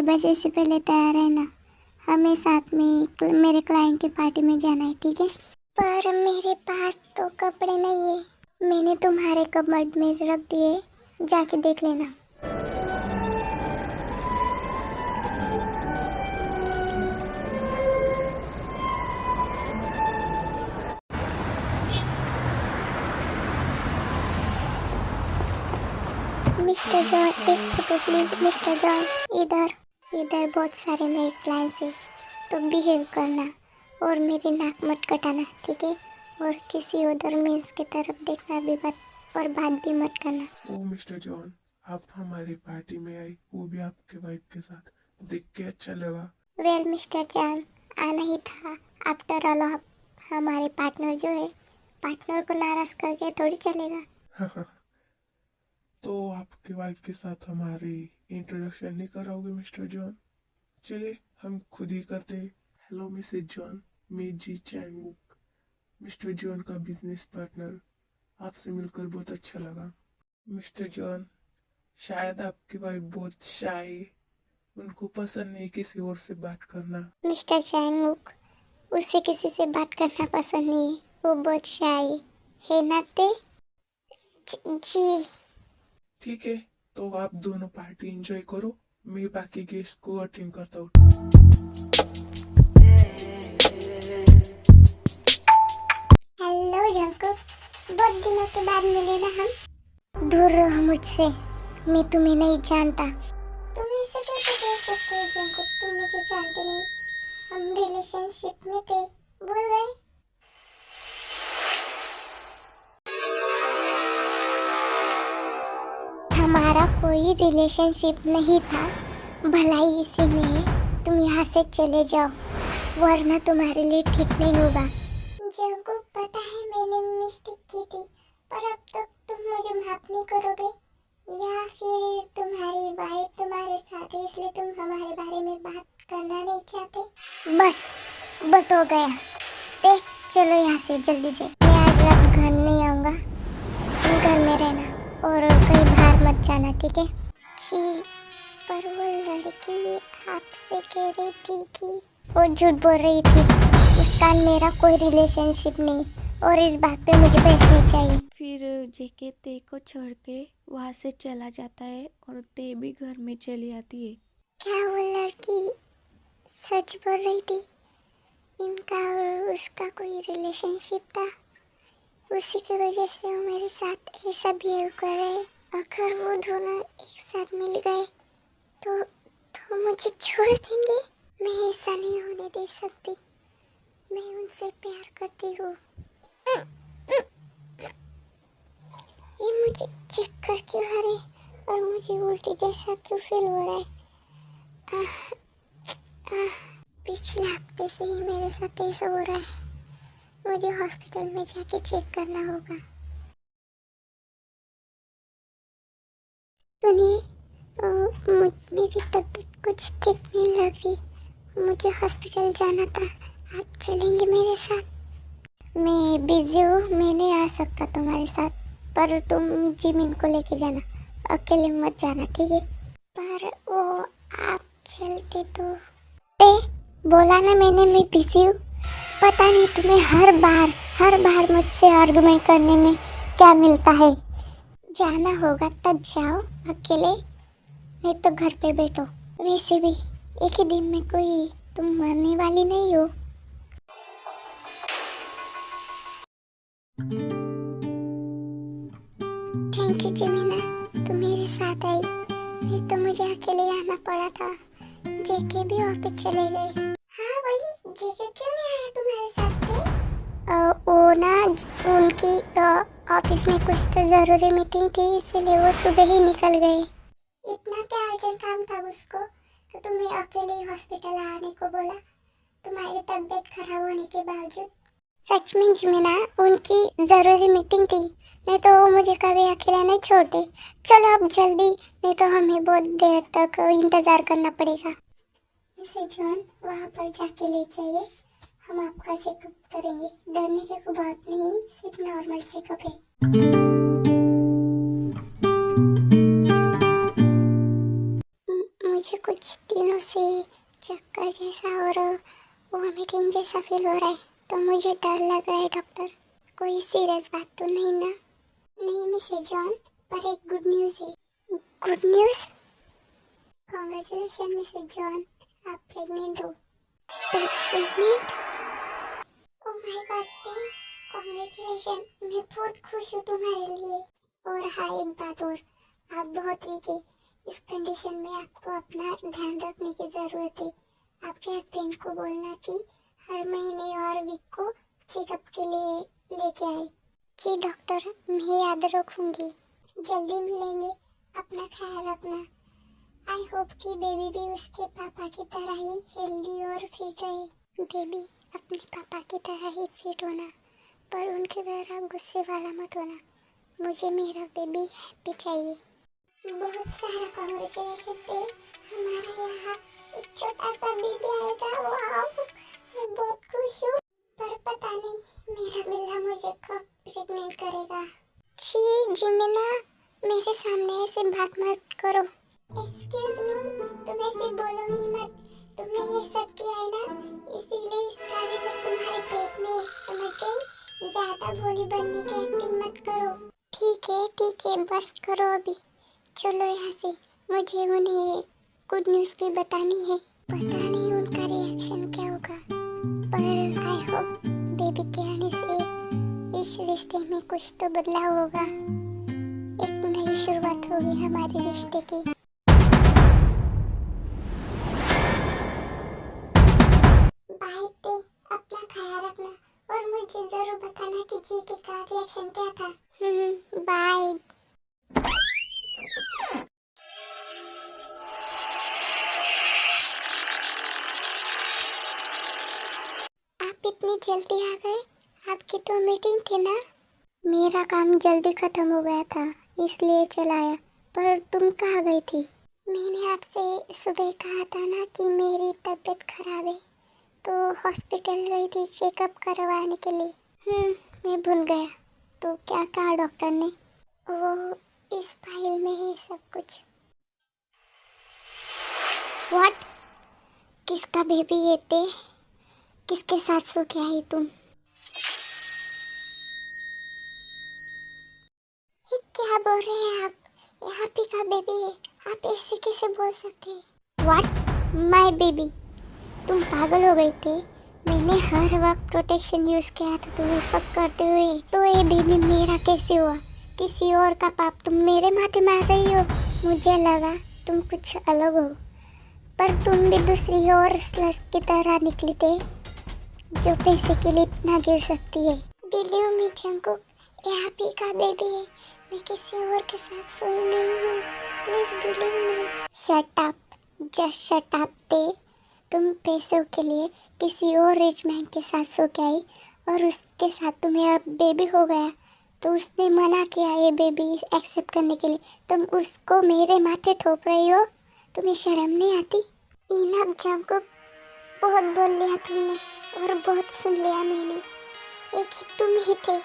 बस इससे पहले तैयार है ना, हमें साथ में मेरे क्लाइंट की पार्टी में जाना है, ठीक है? पर मेरे पास तो कपड़े नहीं है, मैंने तुम्हारे कबर्ड में रख दिए, जाके देख लेना। मिस्टर जॉन, एक फोटो प्लीज। मिस्टर जॉन, इधर इधर बहुत सारे मेरे क्लाइंट्स हैं, तो बिहेव करना और मेरी नाक मत कटाना, ठीक है? और किसी उधर मेज की तरफ देखना भी मत, और बात भी मत करना। ओ मिस्टर जॉन, आप हमारी पार्टी में आई, वो भी आपके वाइफ के साथ, देख के अच्छा लगा। वेल मिस्टर जॉन, आना ही था। आफ्टर ऑल आप हमारे पार्टनर जो है, पार्टनर को नाराज करके थोड़ी चलेगा। तो आपके वाइफ के साथ हमारी इंट्रोडक्शन नहीं कराओगे मिस्टर जॉन? चलिए हम खुद ही करते हैं। हेलो मिसेज जॉन, मैं जी चैंगमुक, मिस्टर जॉन का बिजनेस पार्टनर। आपसे मिलकर बहुत अच्छा लगा। मिस्टर जॉन, शायद आपकी वाइफ बहुत शाय है, उनको पसंद नहीं किसी और से बात करना। मिस्टर चैंगमुक, उसे किसी से बात करना पसंद नहीं है, वो बहुत शाय है ना? ते जी। ठीक है, तो आप दोनों पार्टी एंजॉय करो, मैं बाकी गेस्ट को अटेंड करता हूँ। हेलो जंकुक, बहुत दिनों के बाद मिले ना हम। दूर रहो मुझसे, मैं तुम्हें नहीं जानता। तुम ऐसे कैसे कह सकते हो जंकुक, तुम मुझे जानते नहीं। हम रिलेशनशिप में थे, भूल गए? हमारा कोई रिलेशनशिप नहीं था, भलाई इसी में है। तुम यहाँ से चले जाओ, वरना तुम्हारे लिए ठीक नहीं होगा। जंकुक, पता है मैंने मिस्टेक की थी, पर अब तक तुम मुझे माफ नहीं करोगे? या फिर तुम्हारी वाइफ तुम्हारे साथ है इसलिए तुम हमारे बारे में बात करना नहीं चाहते? बस हो गया। चलो यहाँ से जल्दी से। मैं आज रात घर नहीं आऊँगा, तुम घर में रहना और कहीं बाहर मत जाना, ठीक है? जी, पर वो लड़की आपसे कह रही थी कि वो झूठ बोल रही थी, उसका मेरा कोई रिलेशनशिप नहीं, और इस बात पे मुझे पैसे चाहिए। फिर जेके ते को छोड़ के वहाँ से चला जाता है और ते भी घर में चली आती है। क्या वो लड़की सच बोल रही थी? इनका और उसका कोई रिलेशनशिप था, उसी की वजह से वो मेरे साथ ऐसा बिहेव कर रहे हैं। अगर वो दोनों एक साथ मिल गए तो मुझे छोड़ देंगे। मैं ऐसा नहीं होने दे सकती, मैं उनसे प्यार करती हूँ। ये मुझे चेक कर क्यों आ रही है और मुझे उल्टी जैसा क्यों फील हो रहा है? पिछले हफ्ते से ही मेरे साथ ऐसा हो रहा है, मुझे हॉस्पिटल में जाके चेक करना होगा। मेरी तबीयत कुछ ठीक नहीं लग रही, मुझे हॉस्पिटल जाना था, आप चलेंगे मेरे साथ? मैं बिजी हूँ, मैं नहीं आ सकता तुम्हारे साथ, पर तुम जिमिन को लेके जाना, अकेले मत जाना, ठीक है? पर वो आप चलते तो? बोला ना मैंने, मैं बिजी हूँ। पता नहीं तुम्हें हर बार मुझसे आर्गुमेंट करने में क्या मिलता है। जाना होगा तब जाओ अकेले, नहीं तो घर पे बैठो। वैसे भी एक ही दिन में कोई तुम मरने वाली नहीं हो। थैंक यू जिमिना, तुम मेरे साथ आई, नहीं तो मुझे अकेले आना पड़ा था। जेके भी ऑफिस चले गए। हाँ वही, जेके क्यों नहीं आया तुम्हारे साथ थे? वो ना उनकी ऑफिस में कुछ तो जरूरी मीटिंग थी, इसलिए वो सुबह ही निकल गए। इतना क्या अर्जेंट काम था उसको कि तुम्हें अकेले हॉस्पिटल आने को बोला, तुम्हारी तबीयत खराब होने के बावजूद? सच में जिमिना, उनकी जरूरी मीटिंग थी, नहीं तो वो मुझे कभी अकेला नहीं छोड़ते। चलो अब जल्दी, नहीं तो हमें बहुत देर तक इंतजार करना पड़ेगा। इसे जॉन वहाँ पर जाके ले जाइए, हम आपका चेकअप करेंगे। डरने की कोई बात नहीं, सिर्फ नॉर्मल चेकअप है। मुझे कुछ दिनों से चक्कर जैसा और वॉमिटिंग जैसा फील हो रहा है, तो मुझे डर लग रहा है डॉक्टर। कोई सीरियस बात तो नहीं ना? नहीं मिस्टर जॉन, पर एक गुड न्यूज़ है। Good news? Congratulation mister John, आप प्रेग्नेंट हो। Pregnant? Oh my God, congratulation. मैं बहुत खुश हूँ तुम्हारे लिए। और हाँ, एक बात और, आप बहुत वीक है। इस कंडीशन में आपको अपना ध्यान रखने की जरूरत है। आपके हस्बैंड को बोलना कि हर महीने और वीक को चेकअप के लिए लेके आए। जी डॉक्टर, मैं याद रखूंगी। जल्दी मिलेंगे, अपना ख्याल रखना। आई होप कि बेबी भी उसके पापा की तरह ही हेल्दी और फिट रहे। बेबी अपने पापा की तरह ही फिट होना, पर उनकी तरह गुस्से वाला मत होना। मुझे मेरा बेबी हैप्पी चाहिए। बहुत सारा कॉन्ग्रेचुलेशन थे। हमारे यहाँ एक छोटा सा बेबी आएगा। वाह, मैं बहुत खुश हूँ। पर पता नहीं मेरा बिल्ला मुझे कब प्रेग्नेंट करेगा। छी जिमिना, मेरे सामने ऐसे बात मत करो। एक्सक्यूज मी, तुम ऐसे बोलो ही मत। तुमने ये सब किया है ना, इसीलिए इसका रिजल्ट तुम्हारे पेट में है, समझ गई? ज्यादा भोली बनने की एक्टिंग मत करो। ठीक है, बस करो अभी। चलो यहाँ से, मुझे उन्हें गुड न्यूज़ भी बतानी है। पता नहीं उनका रिएक्शन क्या होगा, पर आई होप बेबी के आने से इस रिश्ते में कुछ तो बदलाव होगा। एक नई शुरुआत होगी हमारे रिश्ते की। बाय ते, अपना ख्याल रखना और मुझे जरूर बताना कि जी के का रिएक्शन क्या था। बाय। आप इतनी जल्दी आ गए? आपकी तो मीटिंग थी ना? मेरा काम जल्दी खत्म हो गया था, इसलिए चला आया। पर तुम कहाँ गई थी? मैंने आपसे सुबह कहा था ना कि मेरी तबीयत खराब है, तो हॉस्पिटल गई थी चेकअप करवाने के लिए। मैं भूल गया। तो क्या कहा डॉक्टर ने? वो इस फाइल में है सब कुछ। व्हाट? किसका बेबी ये थे? किसके साथ सो के आई तुम? ये क्या बोल रहे हैं आप? यहाँ पे का बेबी है, आप ऐसे कैसे बोल सकते हैं? व्हाट? My baby? तुम पागल हो गए थे? मैंने हर वक्त प्रोटेक्शन यूज किया था तुम्हें फक करते हुए, तो ये बेबी मेरा कैसे हुआ? किसी और का पाप तुम मेरे माथे मार रही हो। मुझे लगा तुम कुछ अलग हो, पर तुम भी दूसरी और स्लस्ट की तरह निकली थे, जो पैसे के लिए इतना गिर सकती है। बिलीव मी जंकुक, यहाँ पे का बेबी है, मैं किसी और के साथ सोई नहीं हूँ। Please believe me. Shut up, just shut up ते। तुम पैसों के लिए किसी और रिच मैन के साथ सो के आई और उसके साथ तुम्हें अब बेबी हो गया, तो उसने मना किया ये बेबी एक्सेप्ट करने के लिए। तुम उसको मेरे माथे थोप रही हो, तुम्हें शर्म नहीं आती? इनफ जंकुक, बहुत बोल लिया तुमने और बहुत सुन लिया मैंने। एक ही तुम ही थे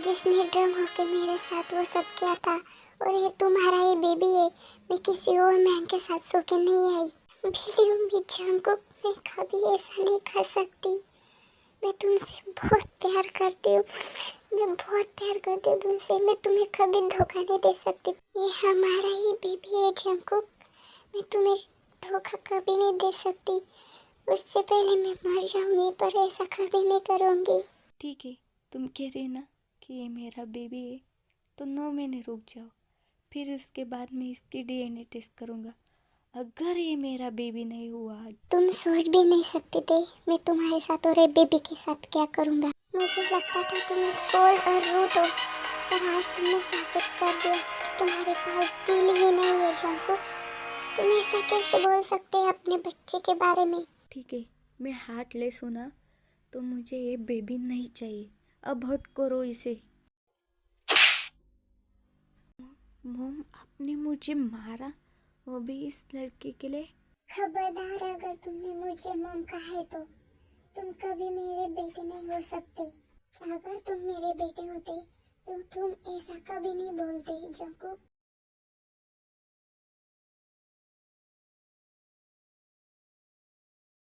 जिसने ड्रम होके मेरे साथ वो सब किया था, और ये तुम्हारा ही बेबी है। मैं किसी और मैन के साथ सो के नहीं आई। बिलीव मी जंकुक, मैं कभी ऐसा नहीं कर सकती। मैं तुमसे बहुत प्यार करती हूँ, मैं बहुत प्यार करती हूँ तुमसे। मैं तुम्हें कभी धोखा नहीं दे सकती। ये हमारा ही बेबी है जंकुक, मैं तुम्हें धोखा कभी नहीं दे सकती। उससे पहले मैं मर जाऊंगी, पर ऐसा कभी नहीं करूंगी। ठीक है, तुम कह रही ना कि ये मेरा बेबी है, तो 9 महीने रुक जाओ, फिर उसके बाद मैं इसकी डीएनए टेस्ट करूँगा। अगर ये मेरा बेबी नहीं हुआ, तुम सोच भी नहीं सकते थे मैं तुम्हारे साथ और ये बेबी के साथ क्या करूँगा। मुझे लगता था तुम कोल्ड और रूट हो, पर आज तुमने साबित कर दिया कि तुम्हारे पास दिल ही नहीं है जंकुक। तुम ऐसा कैसे बोल सकते हैं अपने बच्चे के बारे में? ठीक है, मैं हार्टलेस हूँ ना, तो मुझे ये बेबी नहीं चाहिए। अब हट करो इसे। मॉम, आपने मुझे मारा, वो भी इस लड़के के लिए। खबरदार, अगर तुमने मुझे मॉम कहा है तो तुम कभी मेरे बेटे नहीं हो सकते। अगर तुम मेरे बेटे होते तो तुम ऐसा कभी नहीं बोलते जंकुक।